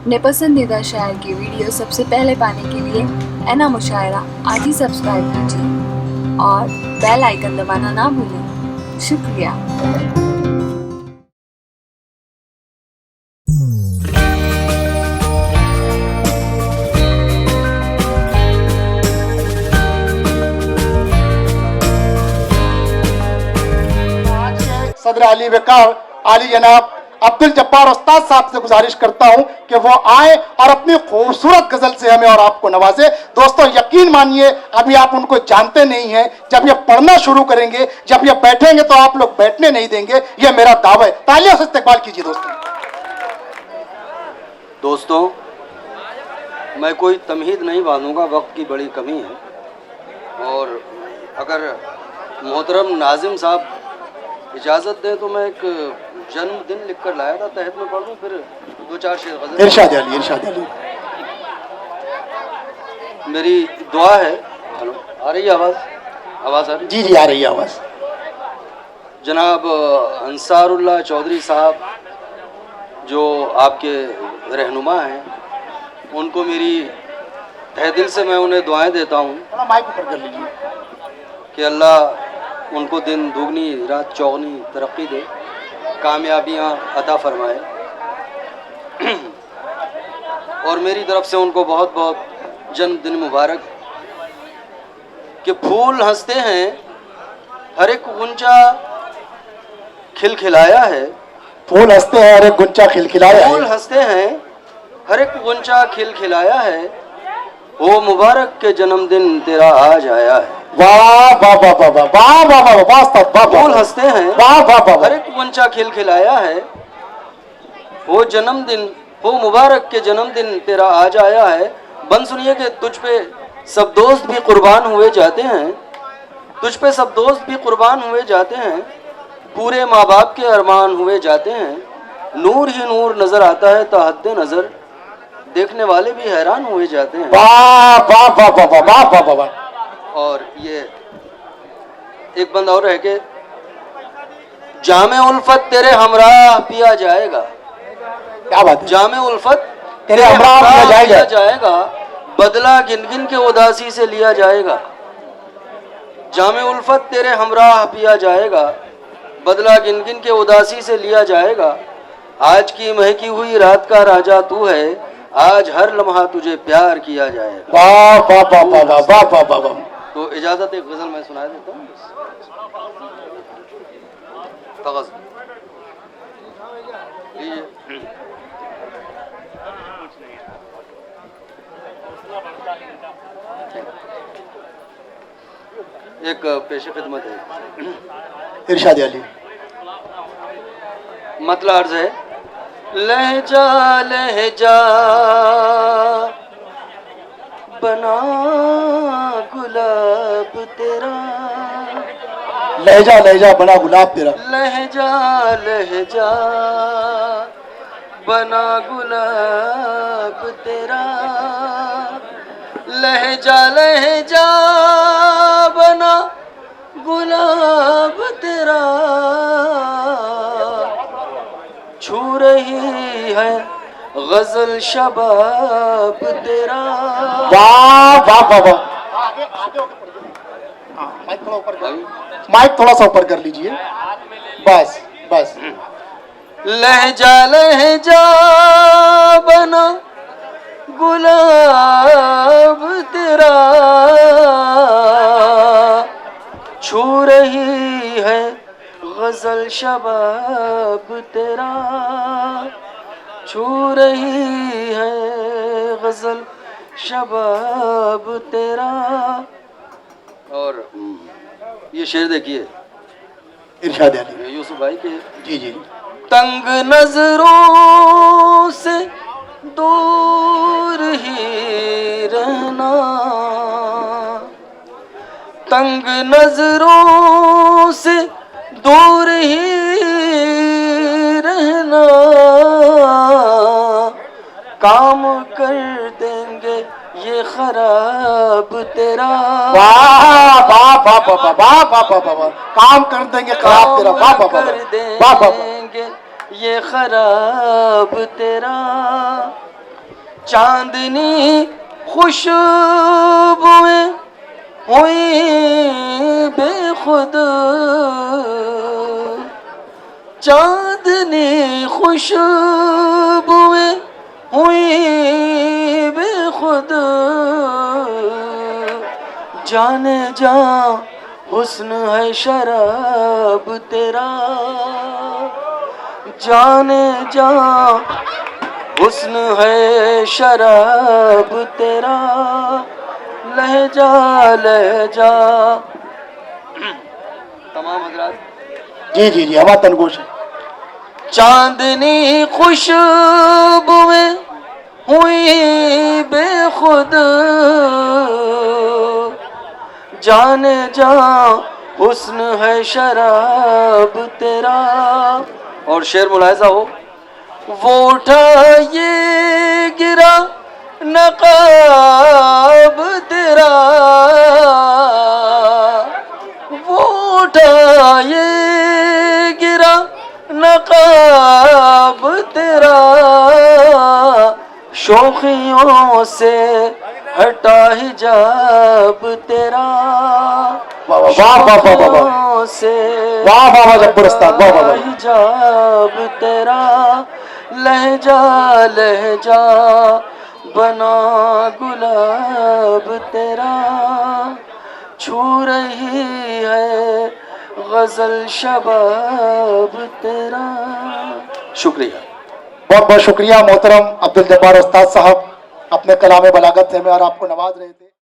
अपने पसंदीदा शायर की वीडियो सबसे पहले पाने के लिए एना मुशायरा आज ही सब्सक्राइब कीजिए और बेल आइकन दबाना ना भूलें। शुक्रिया। सदर अली वकार आली जनाब अब्दुल जब्बार उस्ताद साहब से गुजारिश करता हूं कि वो आए और अपनी खूबसूरत गजल से हमें और आपको नवाजे। दोस्तों यकीन मानिए अभी आप उनको जानते नहीं हैं, जब ये पढ़ना शुरू करेंगे, जब ये बैठेंगे तो आप लोग बैठने नहीं देंगे, ये मेरा दावा है। तालियों से इस्तकबाल कीजिए दोस्तों मैं कोई तमहीद नहीं बांधूंगा, वक्त की बड़ी कमी है। और अगर मोहतरम नाजिम साहब इजाज़त दें तो मैं एक जन्मदिन लिख कर लाया था, तहत में पढ़ दूं, फिर दो चार शेर गज़ल। इरशाद अली, इरशाद अली। मेरी दुआ है। हेलो, आ रही है आवाज़? आवाज़ आ रही? जी जी आ रही है आवाज़। जनाब अंसारुल्लाह चौधरी साहब जो आपके रहनुमा हैं, उनको मेरी तहे दिल से मैं उन्हें दुआएं देता हूँ थोड़ा माइक ऊपर कर लीजिए कि अल्लाह उनको दिन दुगनी रात चौगनी तरक्की दे, कामयाबियाँ अता फरमाए। और मेरी तरफ से उनको बहुत बहुत जन्मदिन मुबारक। कि फूल हंसते हैं हर एक गुंजा खिलखिलाया है, फूल हंसते हैं हर एक गुंचा खिलखिलाया है, फूल हंसते हैं हर एक गुंजा खिलखिलाया है, वो मुबारक के जन्मदिन तेरा आज आया है। वाह वाह वाह वाह वाह वाह वाह वाह वाह। फूल हंसते हैं वाह वाह वाह, हर एक गुंचा खिलखिलाया है, वो जन्मदिन, वो मुबारक के जन्मदिन तेरा आज आया है। बन सुनिए कि तुझ पे सब दोस्त भी कुर्बान हुए जाते हैं, तुझ पे सब दोस्त भी कुर्बान हुए जाते हैं, पूरे माँ बाप के अरमान हुए जाते हैं, नूर ही नूर नजर आता है ताहद्दे नजर, देखने वाले भी हैरान हुए जाते हैं। वाह वाह वाह वाह वाह वाह वाह वाह वाह। और ये एक बंद और है कि जामे उल्फत तेरे हमराह पिया जाएगा, क्या बात है, जामे उल्फत तेरे हमराह पिया जाएगा, बदला गिन गिन के उदासी से लिया जाएगा। जामे उल्फत तेरे हमराह पिया जाएगा, बदला गिन गिन के उदासी से लिया जाएगा। आज की महकी हुई रात का राजा तू है, आज हर लम्हा तुझे प्यार किया जाएगा। वाह वाह वाह वाह वाह वाह वाह वाह वाह। तो इजाजत एक गजल मैं सुना देता हूँ। एक पेशे खिदमत है। इरशाद अली। मतलब अर्ज है, लहजा लहजा बना गुलाब तेरा, लहजा लहजा बना गुलाब तेरा, लहजा लहजा बना गुलाब तेरा, लहजा लहजा बना गुलाब तेरा, छू रही है गजल शबाब तेरा। वाह वाह वाह वाह। माइक थोड़ा सा ऊपर कर लीजिए, बस बस। लहजा लहजा बना गुलाब तेरा, छू रही है गजल शबाब तेरा, छू रही है गजल शबाब तेरा। और ये शेर देखिए, इरशाद अली। यूसुफ भाई के। जी जी। तंग नजरों से दूर ही रहना, तंग नजरों से दूर ही रहना, काम कर देंगे ये खराब तेरा। वाह वाह वाह वाह वाह वाह वाह वाह। काम कर देंगे खराब तेरा। वाह वाह वाह वाह वाह। ये खराब तेरा, चांदनी खुशबुएं हुई बेखुद, चांदनी खुशबुएं हुई बेखुद, जाने जा हुस्न है शराब तेरा, जाने जा हुस्न है शराब तेरा, लहजा लहजा। तमाम हजरात जी जी जी, हवा तनगोश है। चांदनी खुशबुएं हुई बेखुद, जाने जा हुस्न है शराब तेरा। और शेर मुलाहिजा हो, वो उठा ये गिरा नकाब तेरा, वो उठा ये गिरा नकाब तेरा, शौखियों से हटा हिजाब तेरा, वाह वाह वाह वाह वाह वाह शौखियों से वाह वाह वाह, जब्बर उस्ताद, वाह वाह वाह। हिजाब तेरा, लहजा लहजा बना गुलाब तेरा, छू रही है गजल शबाब तेरा। शुक्रिया, बहुत बहुत शुक्रिया मोहतरम अब्दुल जब्बार उस्ताद साहब, अपने कलाम बलागत से हमें और आपको नवाज रहे थे।